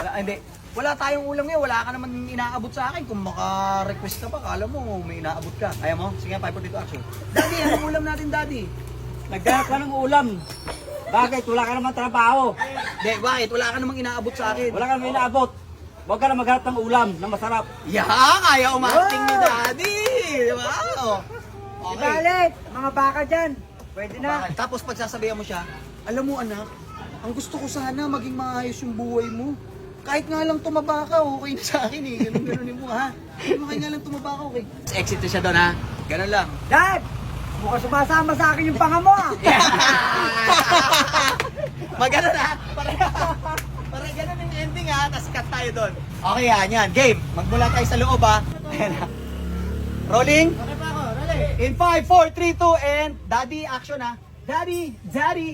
Wala, hindi. Wala tayong ulam ngayon. Wala ka naman inaabot sa akin. Kung maka-request ka pa, kala mo may inaabot ka. Kaya mo? Sige, 5 for dito action. Daddy, anong ulam natin, Daddy? Naghanap ka ng ulam. Bakit? Wala ka naman trabaho. Hindi, bakit? Wala ka namang inaabot sa akin. Wala ka naman inaabot. Huwag ka na maghanap ng ulam na masarap. Kaya umating ni Daddy. Diba? Oh. Okay. Ibalit, mga baka dyan. Pwede na. Bakit? Tapos pagsasabihan mo siya, alam mo anak, ang gusto ko sana maging maayos yung buhay mo. Kahit nga lang tumaba ka, okay na sa akin eh. Ganun mo ha. Kahit nga lang tumaba ka, okay. Exit na siya doon ha. Ganun lang. Dad, mukhang sumasama sa akin yung panga mo ah. Magano na. Para ganun yung ending ha. Tapos cut tayo doon. Okay yan. Game. Magmula tayo sa loob ha. Ayan ha. Rolling. Okay pa ako, rolling. In 5, 4, 3, 2, and Daddy, action ha. Daddy,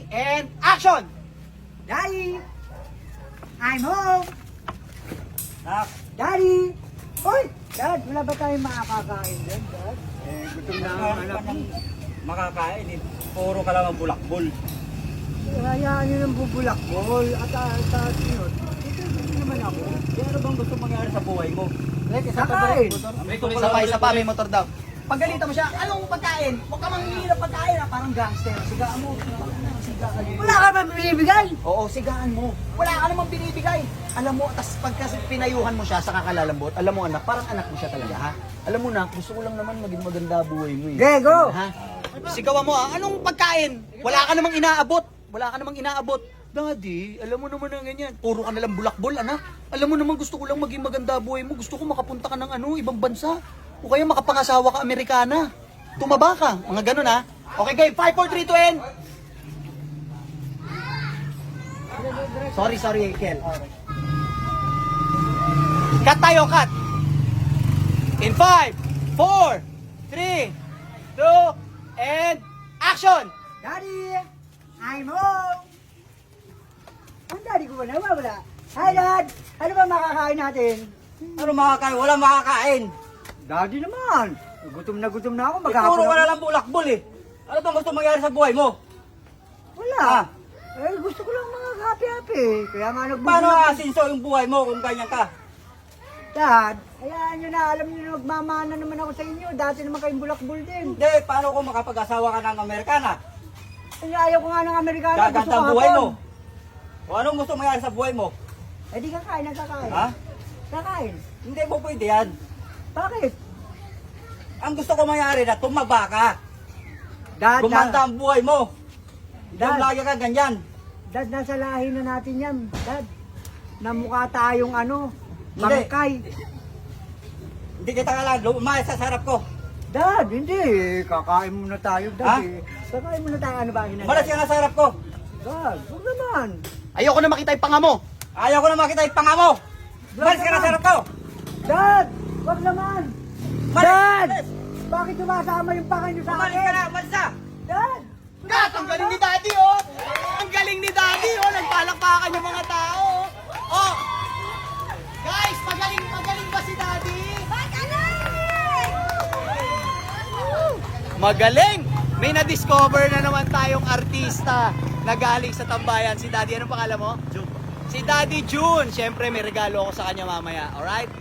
and action! Daddy, I'm home. Nak, Daddy, hoy, Dad, wala ba tayong makakakain dyan, Dad? Gutom na ang ano anak ka ko. ng makakain eh. Puro ka lang ang bulakbol. Hayaan nyo ng bubulakbol at yun. Ito naman ako. Di ano bang gusto mangyari sa buhay mo? Kakain. Isa pa, may motor daw. Paggalita mo siya, anong pagkain? Huwag ka manghihingi ng pagkain ha, parang gangster. Sigaan mo. Siga ka dito. Wala ka ba binibigay? Oo, sigaan mo. Wala ka namang binibigay. Alam mo, tas pagka pinayuhan mo siya sa kakalalambot, alam mo anak, parang anak mo siya talaga ha. Alam mo na, gusto ko lang naman maging maganda buhay mo eh. Diego! Ha? Sigawan mo ha, anong pagkain? Wala ka namang inaabot. Wala ka namang inaabot. Daddy, alam mo naman na ganyan. Puro ka nalang bulakbol, anak. Alam mo naman gusto ko lang maging maganda buhay mo. Gusto ko makapunta ka ng ibang bansa. O kaya makapangasawa ka Amerikana. Tumaba ka. Mga ganun ha. Okay, game. 5, 4, 3, 2, and... Sorry, Kel. Cut tayo, cut. In 5, 4, 3, 2, and action! Daddy, I'm home. Ang daddy ko ba nawawala? Hi, Dad! Ano ba makakain natin? Ano makakain? Wala makakain. Daddy naman! Gutom na ako. Eh, Maghahapon puro ka ako. na lang bulakbol eh. Ano bang gusto mangyari sa buhay mo? Wala. Ah. Eh, gusto ko lang mga happy-happy. Kaya nga Paano nagbubulak. asinso yung buhay mo kung ganyan ka? Dad, hayaan nyo na. Alam nyo na magmamana naman ako sa inyo. Dati naman kayong bulakbol din. Hindi, paano kung makapag-asawa ka ng Amerikana? Eh, ayaw ko nga ng Amerikano. Gusto Gaganda ko ang buhay mo. hapon. O anong gusto mangyari sa buhay mo? Eh, di kakain. Nagkakain. Ha? Kakain. Hindi mo pwede yan. Bakit? Ang gusto ko mangyari na tumaba ka. Dad, Gumanda ang buhay mo. Hindi Dad. lagi ka ganyan. Dad, nasa lahi na natin yan. Dad, namukha tayong Hindi. bangkay. Hindi kita kailangan lumayas sa sarap ko. Dad, hindi. Kakain muna tayo, Dad. Ha? Kakain muna tayo. Ano ba ang Malas ka na sa sarap ko. Dad, huwag naman. Ayoko na makita yung panga mo. Ayaw ko na makita yung panga mo. Malas ka na sa sarap ko. Dad, huwag naman. Malis, Dad! malis. Bakit sumasama yung panga niyo sa Umalis akin? ka na, umalis na. Dad! Kat, ang galing ni Daddy oh! Ang galing ni Daddy oh! Nagpalakpakan yung mga tao oh! Oh! Guys, magaling ba si Daddy? Magaling! May na-discover na naman tayong artista na galing sa tambayan. Si Daddy, anong pangalan mo? June. Si Daddy June. Siyempre, may regalo ako sa kanya mamaya. Alright?